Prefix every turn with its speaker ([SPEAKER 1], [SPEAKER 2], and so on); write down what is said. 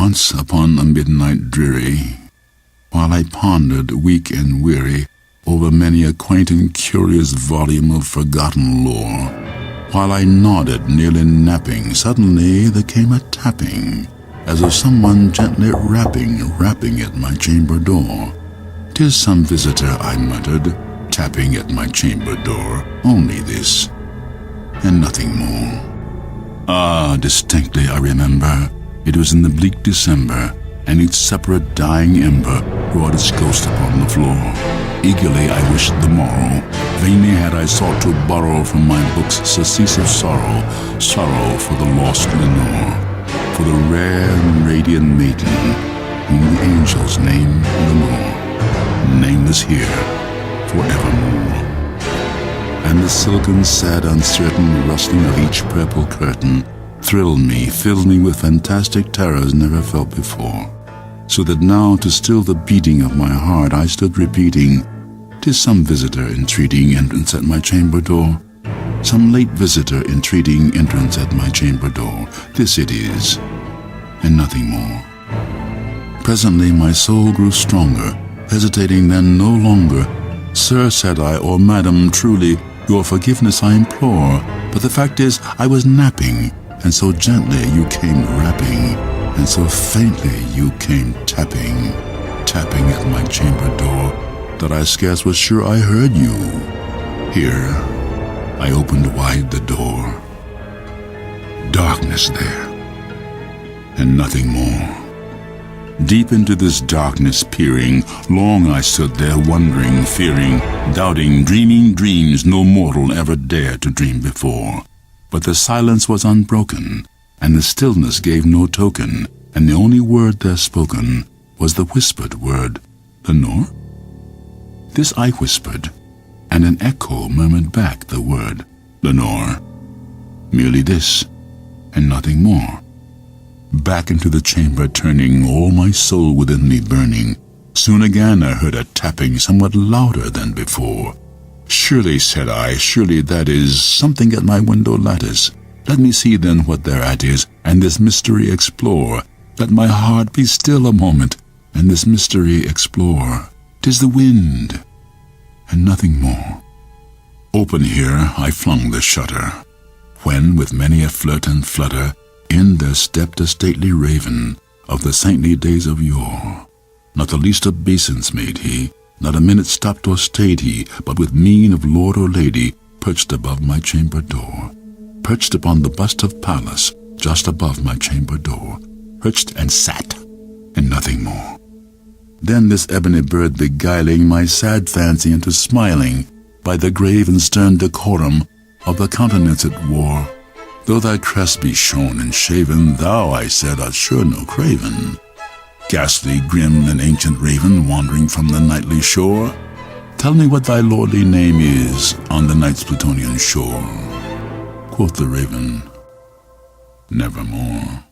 [SPEAKER 1] Once upon a midnight dreary, while I pondered, weak and weary, over many a quaint and curious volume of forgotten lore, while I nodded, nearly napping, suddenly there came a tapping, as of someone gently rapping at my chamber door. "'Tis some visitor," I muttered, tapping at my chamber door, "only this, and nothing more." Ah, distinctly I remember, it was in the bleak December, and each separate dying ember wrought its ghost upon the floor. Eagerly I wished the morrow, vainly had I sought to borrow from my books surcease of sorrow, sorrow for the lost Lenore, for the rare and radiant maiden whom the angels name Lenore, nameless here forevermore. And the silken, sad, uncertain rustling of each purple curtain thrilled me, filled me with fantastic terrors never felt before, so that now, to still the beating of my heart, I stood repeating, "'Tis some visitor entreating entrance at my chamber door, some late visitor entreating entrance at my chamber door. This it is, and nothing more." Presently my soul grew stronger, hesitating then no longer. "Sir," said I, "or madam, truly, your forgiveness I implore, but the fact is I was napping, and so gently you came rapping, and so faintly you came tapping, tapping at my chamber door, that I scarce was sure I heard you." Here I opened wide the door. Darkness there, and nothing more. Deep into this darkness peering, long I stood there wondering, fearing, doubting, dreaming dreams no mortal ever dared to dream before. But the silence was unbroken, and the stillness gave no token, and the only word there spoken was the whispered word, "Lenore?" This I whispered, and an echo murmured back the word, "Lenore." Merely this, and nothing more. Back into the chamber turning, all my soul within me burning, soon again I heard a tapping somewhat louder than before. "Surely," said I, "surely that is something at my window lattice. Let me see then what thereat is, and this mystery explore. Let my heart be still a moment, and this mystery explore. 'Tis the wind, and nothing more." Open here I flung the shutter, when with many a flirt and flutter in there stepped a stately raven of the saintly days of yore. Not the least obeisance made he, not a minute stopped or stayed he, but with mien of lord or lady perched above my chamber door, perched upon the bust of Pallas just above my chamber door, perched and sat, and nothing more. Then this ebony bird beguiling my sad fancy into smiling by the grave and stern decorum of the countenance it wore. "Though thy crest be shorn and shaven, thou," I said, "art sure no craven. Ghastly, grim, and ancient raven, wandering from the nightly shore, tell me what thy lordly name is on the night's Plutonian shore." Quoth the raven, "Nevermore."